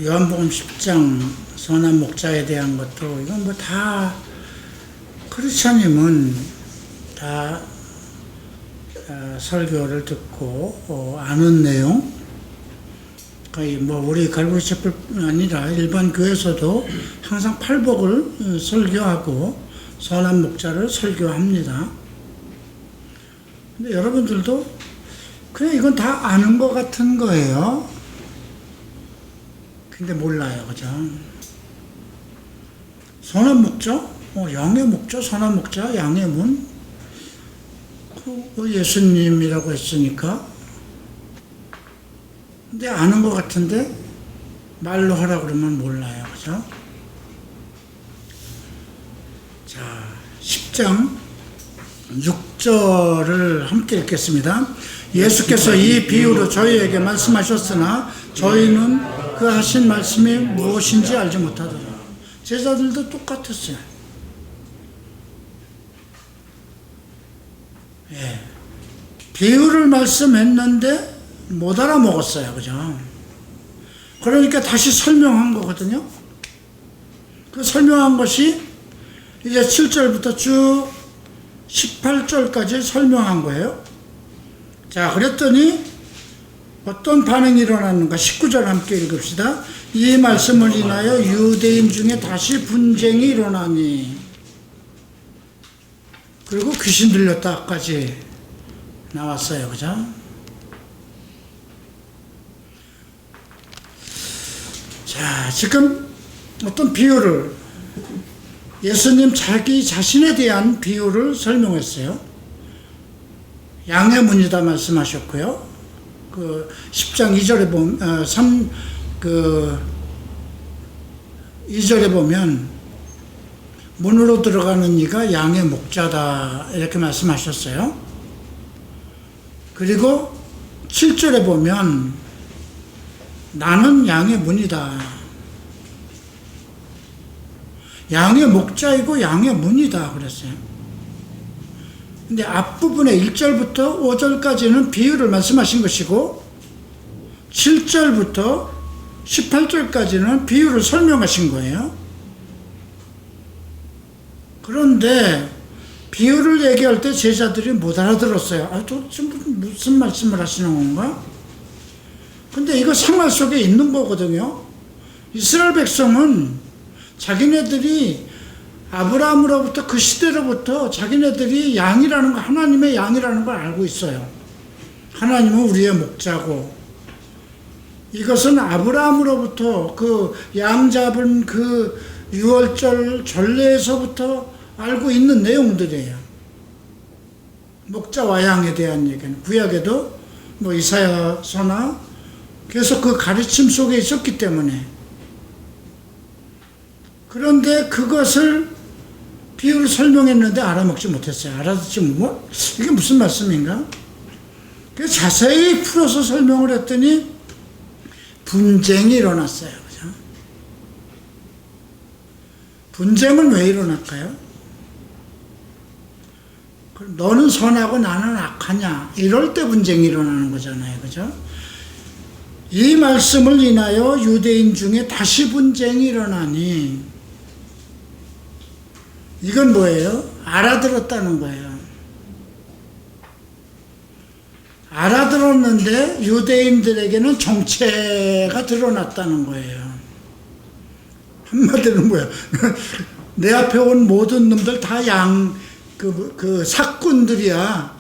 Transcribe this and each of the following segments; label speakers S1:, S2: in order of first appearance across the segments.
S1: 요한복음 10장 선한 목자에 대한 것도 이건 뭐 다 크리스천이면 다 설교를 듣고 아는 내용, 거의 뭐 우리 갈보리처뿐 아니라 일반 교회에서도 항상 팔복을 설교하고 선한 목자를 설교합니다. 근데 여러분들도 그냥 이건 다 아는 것 같은 거예요. 근데 몰라요, 그죠? 선한 목자? 양의 목자, 선한 목자, 양의 문? 예수님이라고 했으니까. 근데 아는 것 같은데 말로 하라 그러면 몰라요, 그죠? 자, 10장 6절을 함께 읽겠습니다. 예수께서 이 비유로 저희에게 말씀하셨으나 저희는 그 하신 말씀이 무엇인지 알지 못하더라. 제자들도 똑같았어요. 예. 비유를 말씀했는데 못 알아먹었어요. 그죠? 그러니까 다시 설명한 거거든요. 그 설명한 것이 이제 7절부터 쭉 18절까지 설명한 거예요. 자, 그랬더니 어떤 반응이 일어났는가? 19절 함께 읽읍시다. 이 말씀을 인하여 유대인 중에 다시 분쟁이 일어나니, 그리고 귀신 들렸다까지 나왔어요. 그죠? 자, 지금 어떤 비유를, 예수님 자기 자신에 대한 비유를 설명했어요. 양의 문이다 말씀하셨고요. 그 10장 2절에 보면 2절에 보면 문으로 들어가는 이가 양의 목자다 이렇게 말씀하셨어요. 그리고 7절에 보면 나는 양의 문이다. 양의 목자이고 양의 문이다 그랬어요. 근데 앞부분에 1절부터 5절까지는 비유를 말씀하신 것이고 7절부터 18절까지는 비유를 설명하신 거예요. 그런데 비유를 얘기할 때 제자들이 못 알아들었어요. 도대체 무슨 말씀을 하시는 건가? 근데 이거 생활 속에 있는 거거든요. 이스라엘 백성은 자기네들이 아브라함으로부터 그 시대로부터 자기네들이 양이라는 거, 하나님의 양이라는 걸 알고 있어요. 하나님은 우리의 목자고, 이것은 아브라함으로부터 그 양 잡은 그 유월절 전례에서부터 알고 있는 내용들이에요. 목자와 양에 대한 얘기는 구약에도 뭐 이사야서나 계속 그 가르침 속에 있었기 때문에. 그런데 그것을 비유를 설명했는데 알아먹지 못했어요. 알아듣지 뭐 이게 무슨 말씀인가? 그래서 자세히 풀어서 설명을 했더니 분쟁이 일어났어요. 그죠? 분쟁은 왜 일어날까요? 너는 선하고 나는 악하냐? 이럴 때 분쟁이 일어나는 거잖아요. 그죠? 이 말씀을 인하여 유대인 중에 다시 분쟁이 일어나니, 이건 뭐예요? 알아들었다는 거예요. 알아들었는데 유대인들에게는 정체가 드러났다는 거예요. 한마디로 뭐야? 내 앞에 온 모든 놈들 다 그 사꾼들이야.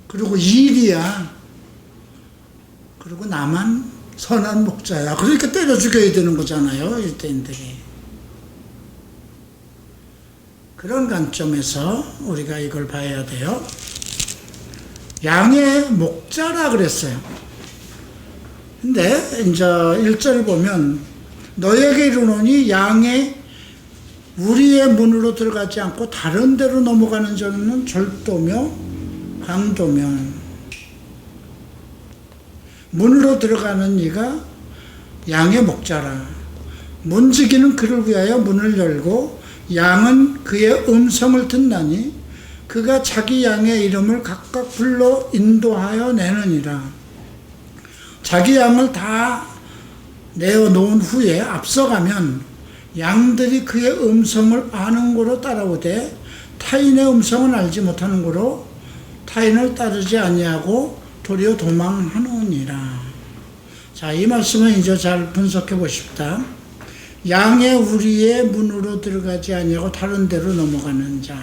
S1: 그리고 일이야. 그리고 나만 선한 목자야. 그러니까 때려 죽여야 되는 거잖아요, 유대인들이. 그런 관점에서 우리가 이걸 봐야 돼요. 양의 목자라 그랬어요. 근데 이제 1절을 보면 너에게 이르노니 양의 우리의 문으로 들어가지 않고 다른 데로 넘어가는 자는 절도며 강도며, 문으로 들어가는 이가 양의 목자라. 문지기는 그를 위하여 문을 열고 양은 그의 음성을 듣나니 그가 자기 양의 이름을 각각 불러 인도하여 내느니라. 자기 양을 다 내어놓은 후에 앞서가면 양들이 그의 음성을 아는 고로 따라오되 타인의 음성은 알지 못하는 고로 타인을 따르지 아니하고 도리어 도망하느니라. 자, 이 말씀은 이제 잘 분석해 보십시다. 양의 우리의 문으로 들어가지 아니하고 다른 데로 넘어가는 자.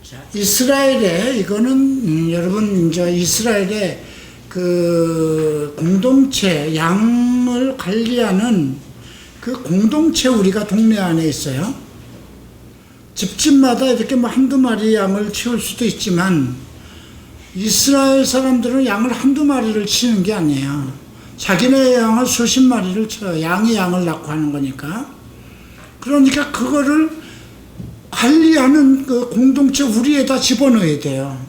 S1: 자, 이스라엘의 이거는 여러분 이제 이스라엘의 그 공동체 양을 관리하는 그 공동체 우리가 동네 안에 있어요. 집집마다 이렇게 뭐 한두 마리 양을 키울 수도 있지만 이스라엘 사람들은 양을 한두 마리를 치는 게 아니에요. 자기네 양을 수십 마리를 쳐요. 양이 양을 낳고 하는 거니까. 그러니까 그거를 관리하는 그 공동체 우리에다 집어넣어야 돼요.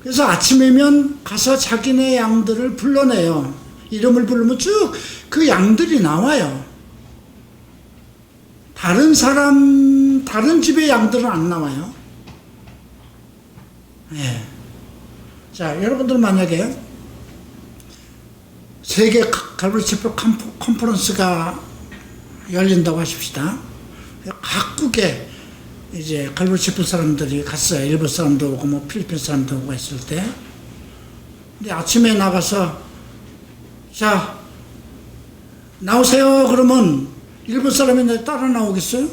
S1: 그래서 아침이면 가서 자기네 양들을 불러내요. 이름을 부르면 쭉 그 양들이 나와요. 다른 집의 양들은 안 나와요. 예. 자, 여러분들 만약에 세계 갈보리 체프 컨퍼런스가 열린다고 하십시다. 각국에 이제 갈보리 체프 사람들이 갔어요. 일본 사람도 오고 뭐 필리핀 사람도 오고 했을 때. 근데 아침에 나가서 자, 나오세요 그러면 일본 사람이 내 따라 나오겠어요?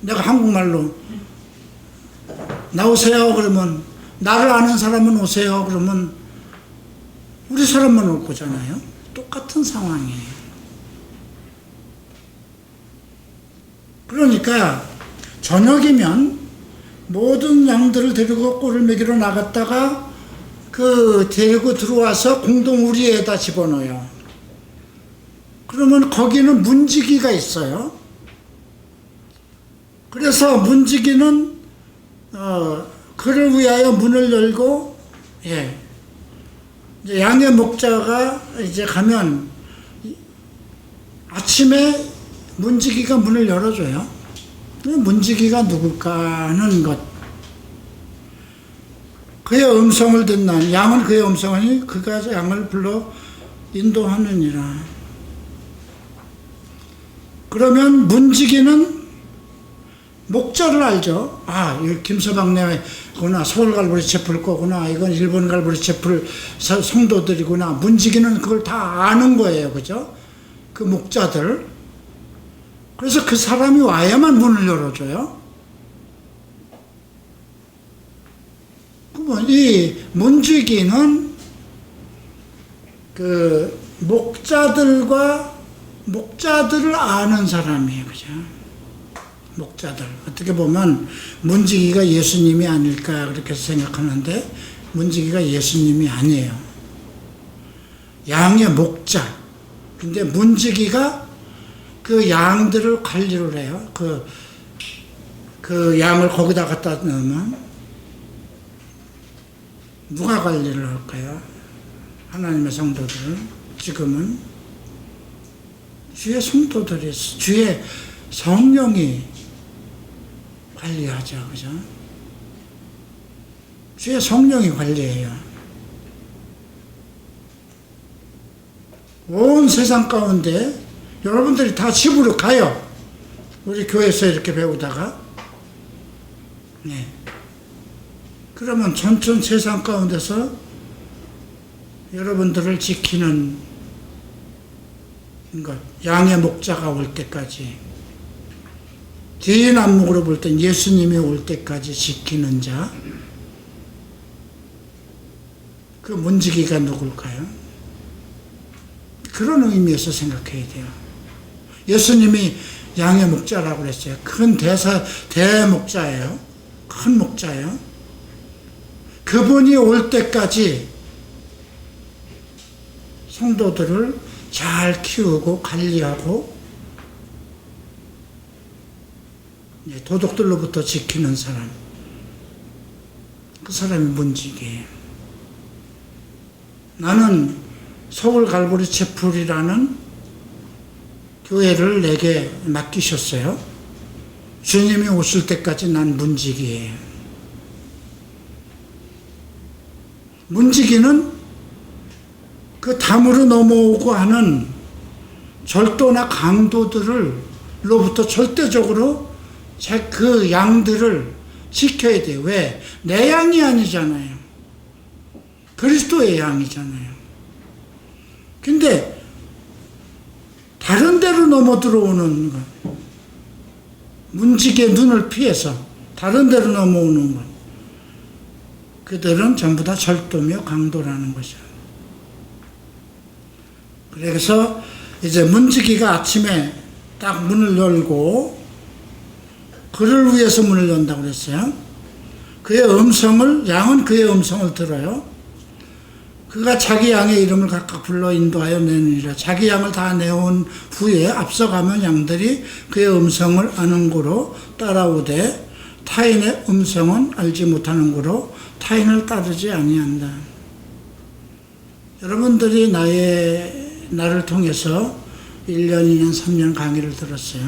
S1: 내가 한국말로 나오세요 그러면 나를 아는 사람은 오세요 그러면 우리 사람만 올 거잖아요. 똑같은 상황이에요. 그러니까 저녁이면 모든 양들을 데리고 꼴을 먹이러 나갔다가 그 데리고 들어와서 공동 우리에다 집어넣어요. 그러면 거기는 문지기가 있어요. 그래서 문지기는 그를 위하여 문을 열고, 예, 이제 양의 목자가 이제 가면 아침에 문지기가 문을 열어줘요. 문지기가 누굴까 하는 것. 그의 음성을 듣는 양은 그의 음성을 그가 양을 불러 인도하느니라. 그러면 문지기는 목자를 알죠. 아, 이 김서방네구나. 서울 갈보리 체플 거구나. 이건 일본 갈보리 체플 성도들이구나. 문지기는 그걸 다 아는 거예요. 그죠? 그 목자들. 그래서 그 사람이 와야만 문을 열어줘요. 그러면 이 문지기는 그 목자들을 아는 사람이에요. 그죠? 목자들. 어떻게 보면 문지기가 예수님이 아닐까 그렇게 생각하는데 문지기가 예수님이 아니에요. 양의 목자. 근데 문지기가 그 양들을 관리를 해요. 그 양을 거기다 갖다 넣으면 누가 관리를 할까요? 하나님의 성도들은 지금은 주의 성도들이, 주의 성령이 관리하죠. 그죠? 주의 성령이 관리해요. 온 세상 가운데 여러분들이 다 집으로 가요. 우리 교회에서 이렇게 배우다가. 네. 그러면 전천 세상 가운데서 여러분들을 지키는 것, 양의 목자가 올 때까지, 뒤에 안목으로 볼 땐 예수님이 올 때까지 지키는 자, 그 문지기가 누굴까요? 그런 의미에서 생각해야 돼요. 예수님이 양의 목자라고 그랬어요. 큰 대목자예요. 큰 목자예요. 그분이 올 때까지 성도들을 잘 키우고 관리하고 도둑들로부터 지키는 사람, 그 사람이 문지기예요. 나는 서울 갈보리 채플이라는 교회를 내게 맡기셨어요. 주님이 오실 때까지 난 문지기예요. 문지기는 그 담으로 넘어오고 하는 절도나 강도들로부터 절대적으로 그 양들을 지켜야 돼요. 왜? 내 양이 아니잖아요. 그리스도의 양이잖아요. 근데 다른 데로 넘어 들어오는 것, 문지기의 눈을 피해서 다른 데로 넘어오는 것, 그들은 전부 다 절도며 강도라는 거죠. 그래서 이제 문지기가 아침에 딱 문을 열고, 그를 위해서 문을 연다고 그랬어요. 양은 그의 음성을 들어요. 그가 자기 양의 이름을 각각 불러 인도하여 내느니라. 자기 양을 다 내온 후에 앞서가면 양들이 그의 음성을 아는 고로 따라오되, 타인의 음성은 알지 못하는 고로 타인을 따르지 아니한다. 여러분들이 나를 통해서 1년, 2년, 3년 강의를 들었어요.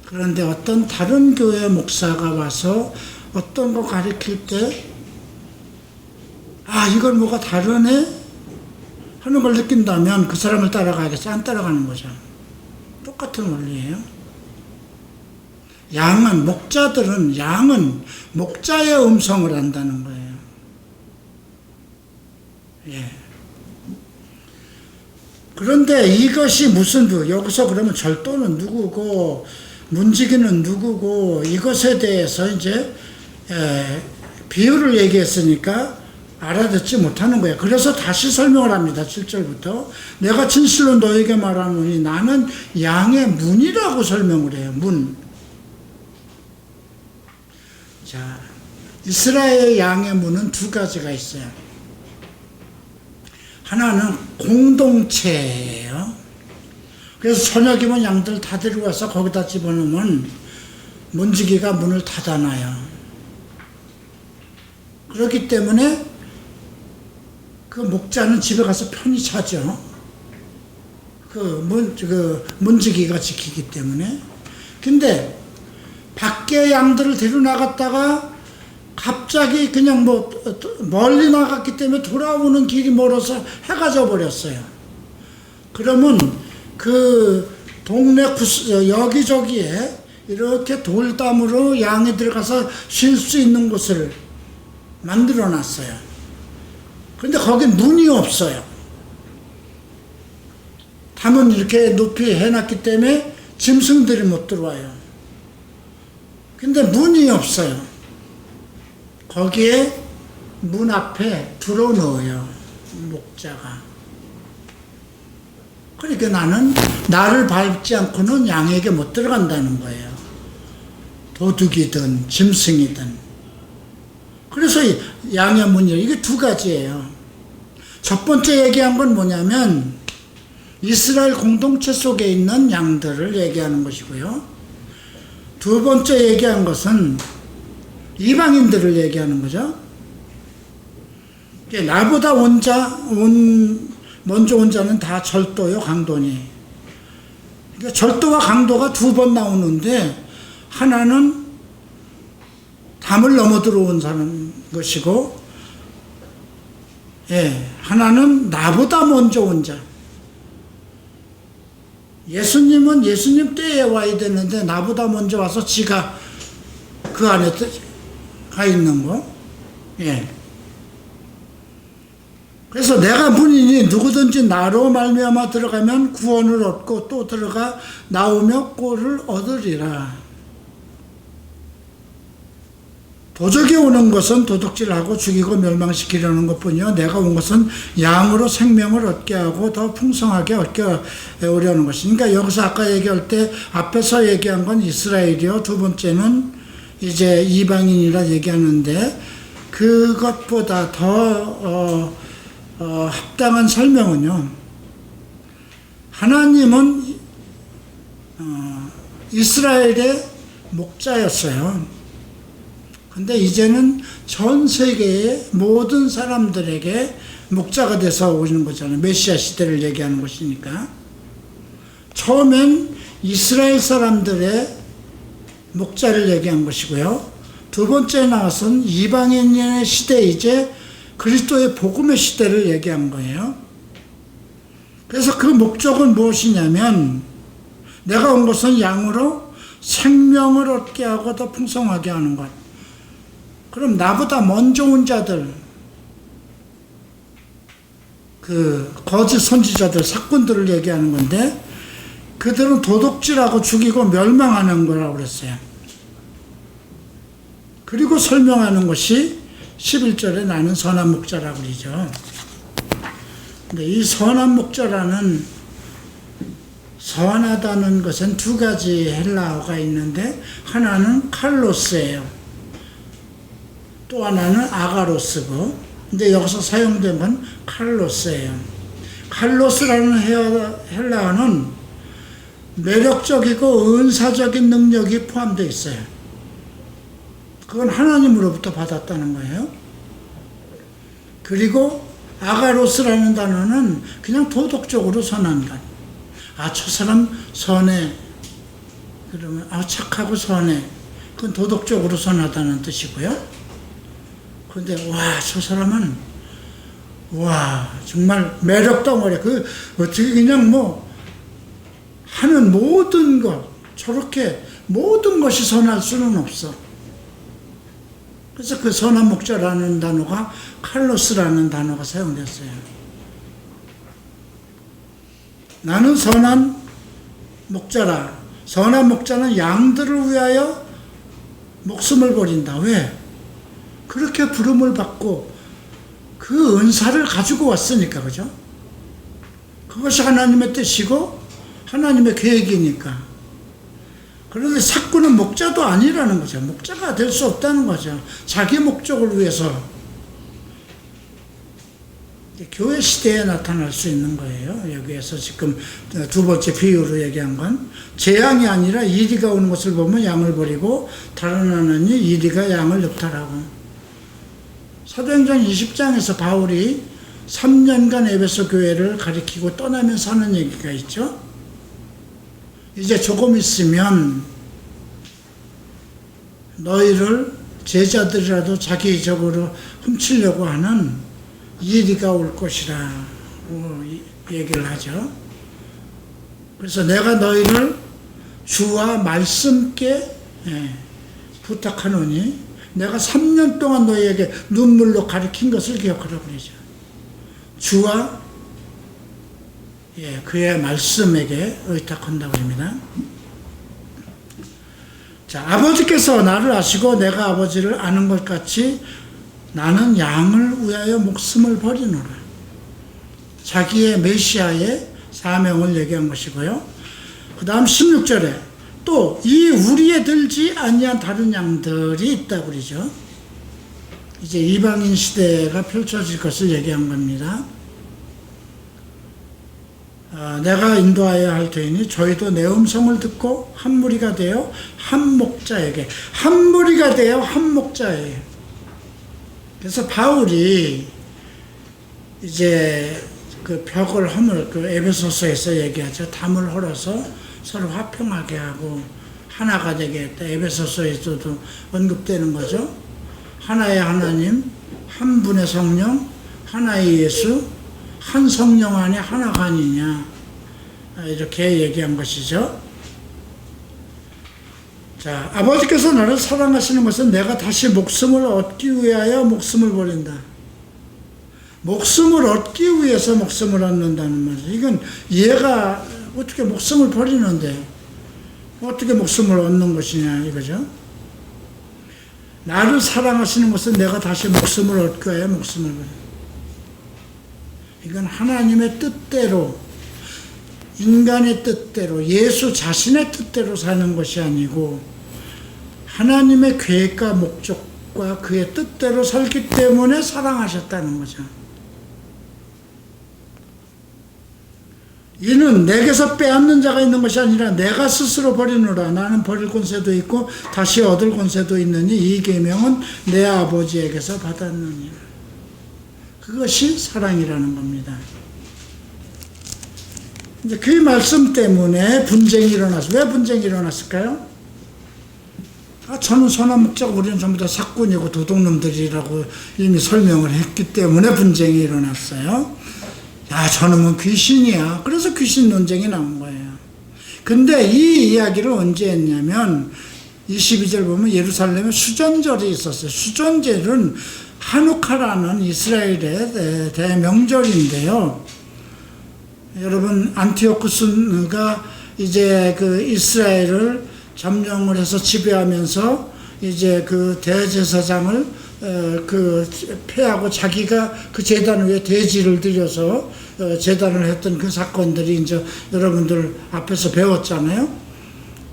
S1: 그런데 어떤 다른 교회 목사가 와서 어떤 거 가르칠 때, 이건 뭐가 다르네? 하는 걸 느낀다면 그 사람을 따라가야겠어? 안 따라가는 거죠. 똑같은 원리예요. 양은 목자의 음성을 안다는 거예요. 예. 그런데 이것이 여기서 그러면 절도는 누구고, 문지기는 누구고, 이것에 대해서 이제, 비유를 얘기했으니까 알아듣지 못하는 거예요. 그래서 다시 설명을 합니다. 7절부터. 내가 진실로 너에게 말하노니 나는 양의 문이라고 설명을 해요. 문. 자, 이스라엘 양의 문은 두 가지가 있어요. 하나는 공동체예요. 그래서 저녁이면 양들 다 데려와서 거기다 집어넣으면 문지기가 문을 닫아놔요. 그렇기 때문에 그 목자는 집에 가서 편히 자죠. 문지기가 지키기 때문에. 근데 밖에 양들을 데려나갔다가 갑자기 그냥 멀리 나갔기 때문에 돌아오는 길이 멀어서 해가 져버렸어요. 그러면 그 동네 여기저기에 이렇게 돌담으로 양이 들어가서 쉴 수 있는 곳을 만들어 놨어요. 근데 거긴 문이 없어요. 담은 이렇게 높이 해놨기 때문에 짐승들이 못 들어와요. 근데 문이 없어요. 거기에 문 앞에 불어 넣어요. 목자가. 그러니까 나를 밟지 않고는 양에게 못 들어간다는 거예요. 도둑이든 짐승이든. 그래서 양의 문이 이게 두 가지예요. 첫 번째 얘기한 건 뭐냐면 이스라엘 공동체 속에 있는 양들을 얘기하는 것이고요. 두 번째 얘기한 것은 이방인들을 얘기하는 거죠. 나보다 먼저 온 자는 다 절도요, 강도니. 그러니까 절도와 강도가 두 번 나오는데, 하나는 담을 넘어 들어온 사람 것이고, 하나는 나보다 먼저 온 자. 예수님은 예수님 때에 와야 되는데 나보다 먼저 와서 지가 그 안에 가 있는 거. 그래서 내가 문이니 누구든지 나로 말미암아 들어가면 구원을 얻고 또 들어가 나오며 꼴을 얻으리라. 도적이 오는 것은 도둑질하고 죽이고 멸망시키려는 것뿐이요 내가 온 것은 양으로 생명을 얻게 하고 더 풍성하게 얻게 오려는 것이니까. 그러니까 여기서 아까 얘기할 때 앞에서 얘기한 건 이스라엘이요, 두 번째는 이제 이방인이라 얘기하는데, 그것보다 더 합당한 설명은요, 하나님은 이스라엘의 목자였어요. 근데 이제는 전 세계의 모든 사람들에게 목자가 돼서 오시는 거잖아요. 메시아 시대를 얘기하는 것이니까. 처음엔 이스라엘 사람들의 목자를 얘기한 것이고요. 두 번째 나와서는 이방인의 시대, 이제 그리스도의 복음의 시대를 얘기한 거예요. 그래서 그 목적은 무엇이냐면 내가 온 것은 양으로 생명을 얻게 하고 더 풍성하게 하는 것. 그럼 나보다 먼저 온 자들, 그 거짓 선지자들, 사꾼들을 얘기하는 건데 그들은 도둑질하고 죽이고 멸망하는 거라고 그랬어요. 그리고 설명하는 것이 11절에 나는 선한 목자라고 그러죠. 근데 이 선한 목자라는 선하다는 것은 두 가지 헬라어가 있는데 하나는 칼로스예요. 또 하나는 아가로스고, 근데 여기서 사용된 건 칼로스예요. 칼로스라는 헬라어는 매력적이고 은사적인 능력이 포함되어 있어요. 그건 하나님으로부터 받았다는 거예요. 그리고 아가로스라는 단어는 그냥 도덕적으로 선한 것. 아, 저 사람 선해. 그러면 아, 착하고 선해. 그건 도덕적으로 선하다는 뜻이고요. 그런데 와, 저 사람은 와, 정말 매력 덩어리. 그 어떻게 그냥 뭐 하는 모든 것, 저렇게 모든 것이 선할 수는 없어. 그래서 그 선한 목자라는 단어가 칼로스라는 단어가 사용됐어요. 나는 선한 목자라. 선한 목자는 양들을 위하여 목숨을 버린다. 왜? 그렇게 부름을 받고 그 은사를 가지고 왔으니까, 그죠? 그것이 하나님의 뜻이고 하나님의 계획이니까. 그런데 사꾼은 목자도 아니라는 거죠. 목자가 될 수 없다는 거죠. 자기 목적을 위해서 교회 시대에 나타날 수 있는 거예요. 여기에서 지금 두 번째 비유로 얘기한 건 재앙이 아니라 이리가 오는 것을 보면 양을 버리고 다른 하나니 이리가 양을 늑탈하고. 사도행전 20장에서 바울이 3년간 에베소 교회를 가리키고 떠나면서 하는 얘기가 있죠. 이제 조금 있으면 너희를 제자들이라도 자기적으로 훔치려고 하는 이리가 올 것이라고 얘기를 하죠. 그래서 내가 너희를 주와 말씀께 부탁하노니 내가 3년 동안 너희에게 눈물로 가리킨 것을 기억하라고 그러죠. 주와 그의 말씀에게 의탁한다고 합니다. 자, 아버지께서 나를 아시고 내가 아버지를 아는 것 같이 나는 양을 위하여 목숨을 버리노라. 자기의 메시아의 사명을 얘기한 것이고요. 그 다음 16절에 또 이 우리에 들지 아니한 다른 양들이 있다고 그러죠. 이제 이방인 시대가 펼쳐질 것을 얘기한 겁니다. 내가 인도하여야 할 터이니 저희도 내 음성을 듣고 한 무리가 되어 한 목자에게, 한 무리가 되어 한 목자에게. 그래서 바울이 이제 그 벽을 허물, 그 에베소서에서 얘기하죠. 담을 헐어서 서로 화평하게 하고 하나가 되게 했다. 에베소서에서도 언급되는 거죠. 하나의 하나님, 한 분의 성령, 하나의 예수, 한 성령 안에 하나가 아니냐, 이렇게 얘기한 것이죠. 자, 아버지께서 나를 사랑하시는 것은 내가 다시 목숨을 얻기 위하여 목숨을 버린다. 목숨을 얻기 위해서 목숨을 얻는다는 말이죠. 이건 얘가 어떻게 목숨을 버리는데 어떻게 목숨을 얻는 것이냐 이거죠. 나를 사랑하시는 것은 내가 다시 목숨을 얻기 위하여 목숨을 버린다. 이건 하나님의 뜻대로, 인간의 뜻대로, 예수 자신의 뜻대로 사는 것이 아니고 하나님의 계획과 목적과 그의 뜻대로 살기 때문에 사랑하셨다는 거죠. 이는 내게서 빼앗는 자가 있는 것이 아니라 내가 스스로 버리노라. 나는 버릴 권세도 있고 다시 얻을 권세도 있느니 이 계명은 내 아버지에게서 받았느니라. 그것이 사랑이라는 겁니다. 이제 그 말씀 때문에 분쟁이 일어났어요. 왜 분쟁이 일어났을까요? 저는 선한 목자고 우리는 전부 다 사꾼이고 도둑놈들이라고 이미 설명을 했기 때문에 분쟁이 일어났어요. 저놈은 귀신이야. 그래서 귀신 논쟁이 나온 거예요. 근데 이 이야기를 언제 했냐면 22절 보면 예루살렘에 수전절이 있었어요. 수전절은 하누카라는 이스라엘의 대명절인데요. 여러분, 안티오쿠스가 이제 그 이스라엘을 점령을 해서 지배하면서 이제 그 대제사장을 폐하고 자기가 그 제단 위에 돼지를 들여서 제단을 했던 그 사건들이 이제 여러분들 앞에서 배웠잖아요.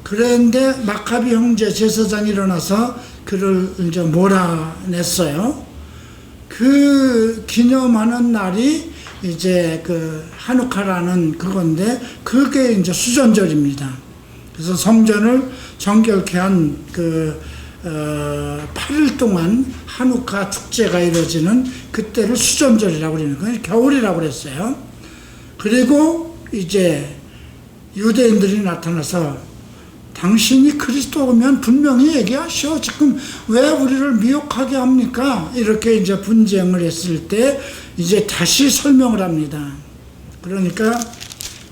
S1: 그런데 마카비 형제 제사장이 일어나서 그를 이제 몰아냈어요. 그 기념하는 날이 이제 그 하누카라는 그건데 그게 이제 수전절입니다. 그래서 성전을 정결케 한 8일 동안 하누카 축제가 이루어지는 그때를 수전절이라고 그러는 거예요. 겨울이라고 그랬어요. 그리고 이제 유대인들이 나타나서 당신이 그리스도면 분명히 얘기하시오. 지금 왜 우리를 미혹하게 합니까? 이렇게 이제 분쟁을 했을 때 이제 다시 설명을 합니다. 그러니까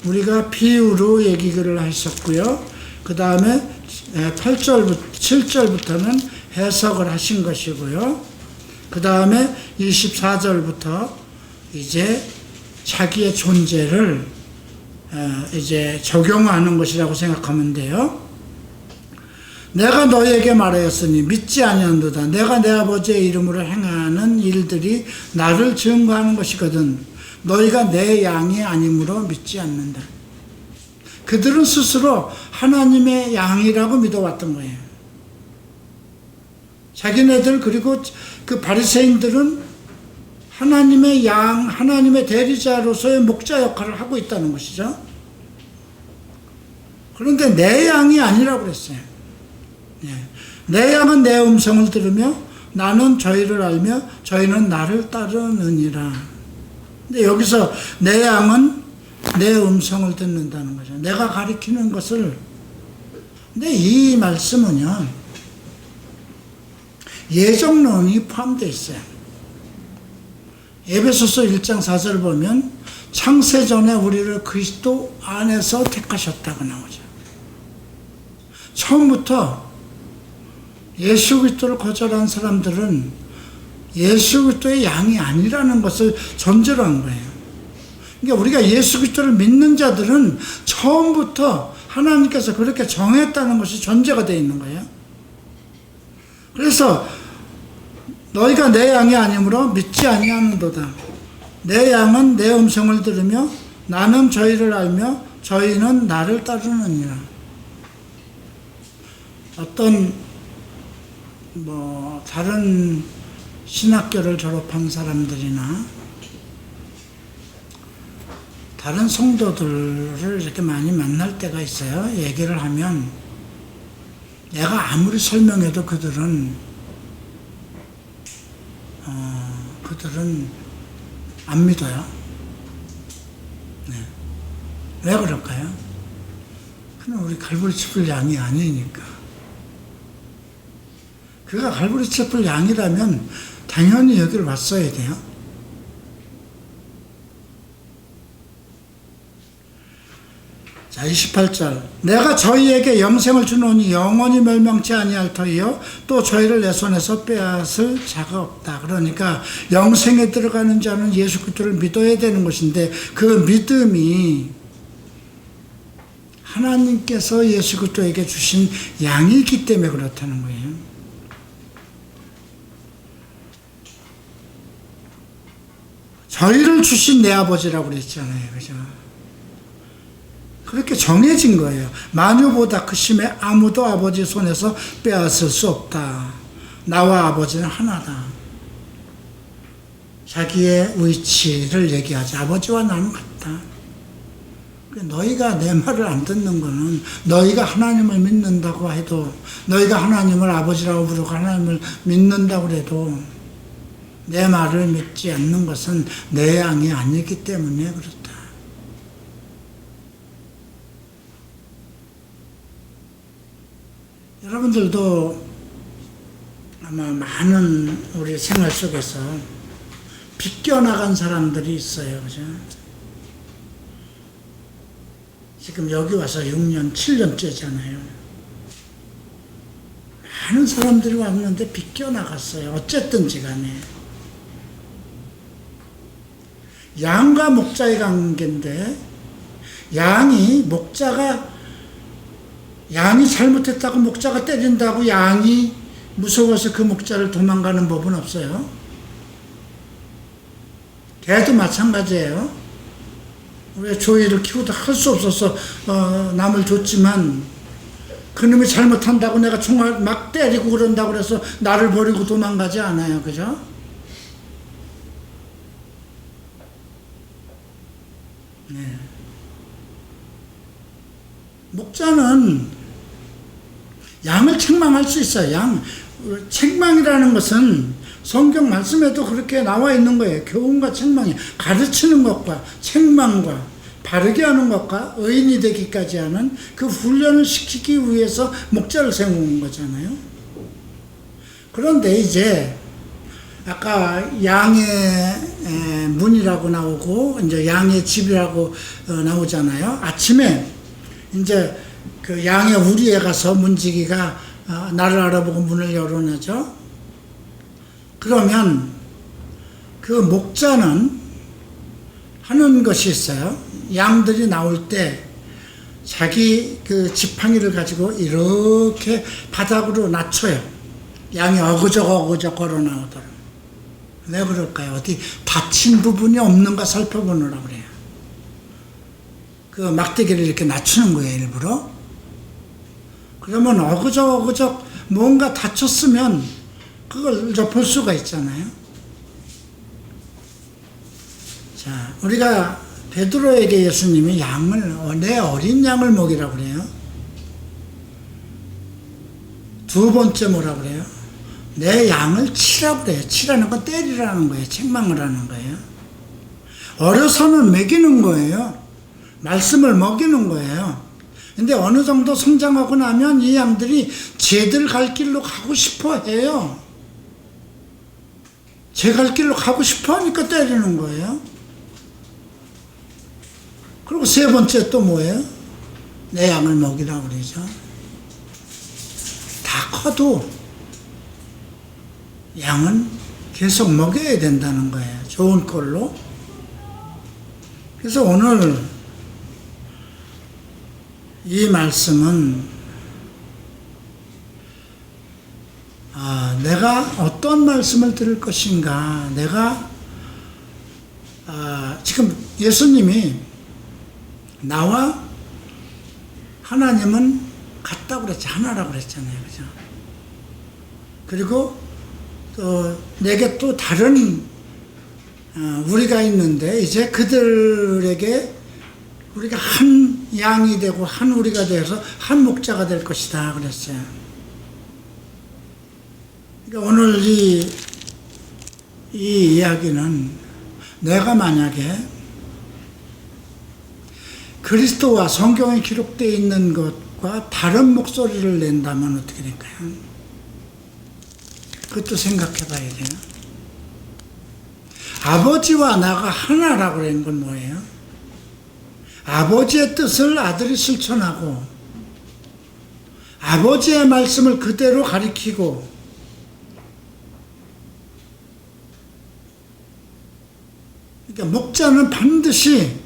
S1: 우리가 비유로 얘기를 하셨고요. 그 다음에 7절부터는 해석을 하신 것이고요. 그 다음에 24절부터 이제 자기의 존재를 이제 적용하는 것이라고 생각하면 돼요. 내가 너에게 말하였으니 믿지 아니한도다. 내가 내 아버지의 이름으로 행하는 일들이 나를 증거하는 것이거든. 너희가 내 양이 아니므로 믿지 않는다. 그들은 스스로 하나님의 양이라고 믿어왔던 거예요. 자기네들 그리고 그 바리새인들은 하나님의 양, 하나님의 대리자로서의 목자 역할을 하고 있다는 것이죠. 그런데 내 양이 아니라고 그랬어요. 내 양은 내 음성을 들으며 나는 저희를 알며 저희는 나를 따르느니라. 근데 여기서 내 양은 내 음성을 듣는다는 거죠. 내가 가리키는 것을. 근데 이 말씀은요, 예정론이 포함되어 있어요. 에베소서 1장 4절 보면 창세전에 우리를 그리스도 안에서 택하셨다고 나오죠. 처음부터 예수 그리스도를 거절한 사람들은 예수 그리스도의 양이 아니라는 것을 전제로 한 거예요. 그러니까 우리가 예수 그리스도를 믿는 자들은 처음부터 하나님께서 그렇게 정했다는 것이 전제가 되어 있는 거예요. 그래서 너희가 내 양이 아니므로 믿지 아니하는도다. 내 양은 내 음성을 들으며 나는 저희를 알며 저희는 나를 따르느니라. 어떤 다른 신학교를 졸업한 사람들이나 다른 성도들을 이렇게 많이 만날 때가 있어요. 얘기를 하면 내가 아무리 설명해도 그들은 안 믿어요. 왜 그럴까요? 그냥 우리 갈보리 칩을 양이 아니니까. 그가 갈보리 칩을 양이라면 당연히 여기를 왔어야 돼요. 자, 28절. 내가 저희에게 영생을 주노니 영원히 멸망치 아니할 터이요 또 저희를 내 손에서 빼앗을 자가 없다. 그러니까 영생에 들어가는 자는 예수 그리스도를 믿어야 되는 것인데 그 믿음이 하나님께서 예수 그리스도에게 주신 양이기 때문에 그렇다는 거예요. 저희를 주신 내 아버지라고 그랬잖아요. 그죠? 그렇게 정해진 거예요. 만유보다 크심에 아무도 아버지 손에서 빼앗을 수 없다. 나와 아버지는 하나다. 자기의 위치를 얘기하지. 아버지와 나는 같다. 너희가 내 말을 안 듣는 거는 너희가 하나님을 믿는다고 해도 너희가 하나님을 아버지라고 부르고 하나님을 믿는다고 해도 내 말을 믿지 않는 것은 내 양이 아니기 때문에 그렇다. 여러분들도 아마 많은 우리 생활 속에서 비껴나간 사람들이 있어요. 그죠? 지금 여기 와서 6년, 7년째잖아요. 많은 사람들이 왔는데 비껴나갔어요. 어쨌든지 간에. 양과 목자의 관계인데, 양이 잘못했다고 목자가 때린다고 양이 무서워서 그 목자를 도망가는 법은 없어요. 개도 마찬가지예요. 왜 조이를 키우다 할 수 없어서 남을 줬지만 그놈이 잘못한다고 내가 총알 막 때리고 그런다고 그래서 나를 버리고 도망가지 않아요. 그죠? 네. 목자는 양을 책망할 수 있어요. 책망이라는 것은 성경 말씀에도 그렇게 나와 있는 거예요. 교훈과 책망이 가르치는 것과 책망과 바르게 하는 것과 의인이 되기까지 하는 그 훈련을 시키기 위해서 목자를 세우는 거잖아요. 그런데 이제 아까 양의 문이라고 나오고 이제 양의 집이라고 나오잖아요. 아침에 이제 그 양의 우리에 가서 문지기가 나를 알아보고 문을 열어내죠. 그러면 그 목자는 하는 것이 있어요. 양들이 나올 때 자기 그 지팡이를 가지고 이렇게 바닥으로 낮춰요. 양이 어그적 걸어 나오도록. 왜 그럴까요? 어디 다친 부분이 없는가 살펴보느라고 그래요. 그 막대기를 이렇게 낮추는 거예요, 일부러. 그러면 어그적 뭔가 다쳤으면 그걸 볼 수가 있잖아요. 자, 우리가 베드로에게 예수님이 내 어린 양을 먹이라고 그래요. 두 번째 뭐라고 그래요? 내 양을 치라고 그래요. 치라는 건 때리라는 거예요. 책망을 하는 거예요. 어려서는 먹이는 거예요. 말씀을 먹이는 거예요. 근데 어느 정도 성장하고 나면 이 양들이 쟤들 갈 길로 가고 싶어 해요. 제 갈 길로 가고 싶어 하니까 때리는 거예요. 그리고 세 번째 또 뭐예요? 내 양을 먹이라고 그러죠. 다 커도 양은 계속 먹여야 된다는 거예요. 좋은 걸로. 그래서 오늘 이 말씀은 내가 어떤 말씀을 들을 것인가. 내가 지금 예수님이 나와 하나님은 같다고 그랬지. 하나라고 그랬잖아요. 그죠? 그리고 또 내게 또 다른 우리가 있는데 이제 그들에게 우리가 한 양이 되고 한 우리가 되어서 한 목자가 될 것이다 그랬어요. 그러니까 오늘 이 이야기는 내가 만약에 그리스도와 성경에 기록되어 있는 것과 다른 목소리를 낸다면 어떻게 될까요? 그것도 생각해 봐야 돼요. 아버지와 나가 하나라고 그런 건 뭐예요? 아버지의 뜻을 아들이 실천하고 아버지의 말씀을 그대로 가리키고 그러니까 목자는 반드시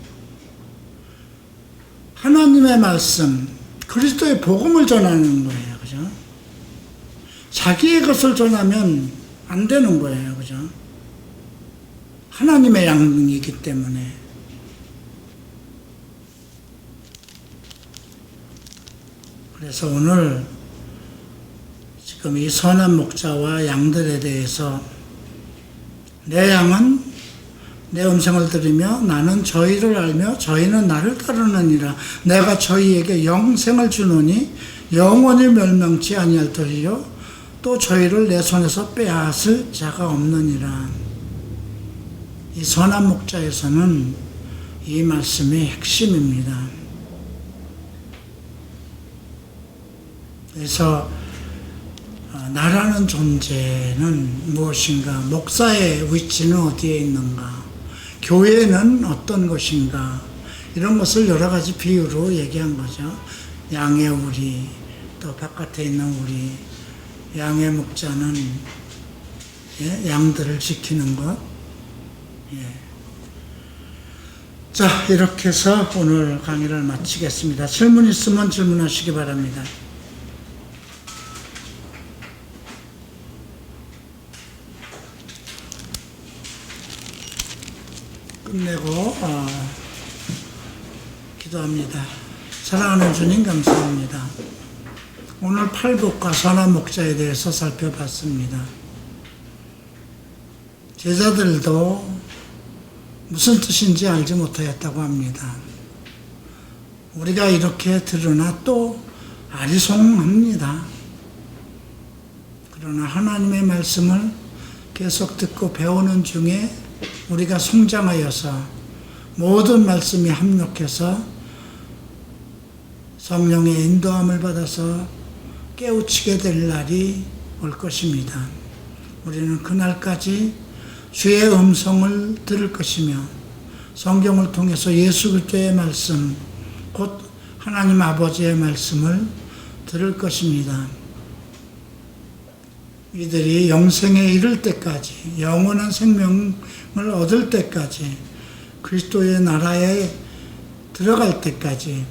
S1: 하나님의 말씀, 그리스도의 복음을 전하는 거예요. 그죠? 자기의 것을 전하면 안 되는 거예요. 그죠? 하나님의 양이기 때문에. 그래서 오늘 지금 이 선한 목자와 양들에 대해서 내 양은 내 음성을 들으며 나는 저희를 알며 저희는 나를 따르느니라. 내가 저희에게 영생을 주노니 영원히 멸망치 아니할 터이요 또 저희를 내 손에서 빼앗을 자가 없느니라. 이 선한 목자에서는 이 말씀이 핵심입니다. 그래서 나라는 존재는 무엇인가? 목사의 위치는 어디에 있는가? 교회는 어떤 것인가? 이런 것을 여러 가지 비유로 얘기한 거죠. 양의 우리, 또 바깥에 있는 우리, 양의 목자는 양들을 지키는 것. 자, 이렇게 해서 오늘 강의를 마치겠습니다. 질문 있으면 질문하시기 바랍니다. 끝내고 기도합니다. 사랑하는 주님 감사합니다. 오늘 팔복과 선한 목자에 대해서 살펴봤습니다. 제자들도 무슨 뜻인지 알지 못하였다고 합니다. 우리가 이렇게 들으나 또 아리송합니다. 그러나 하나님의 말씀을 계속 듣고 배우는 중에 우리가 성장하여서 모든 말씀이 합력해서 성령의 인도함을 받아서 깨우치게 될 날이 올 것입니다. 우리는 그날까지 주의 음성을 들을 것이며 성경을 통해서 예수 그리스도의 말씀, 곧 하나님 아버지의 말씀을 들을 것입니다. 이들이 영생에 이를 때까지, 영원한 생명을 얻을 때까지, 그리스도의 나라에 들어갈 때까지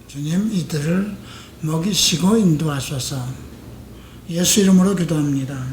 S1: 주님 이들을 먹이시고 인도하셔서 예수 이름으로 기도합니다.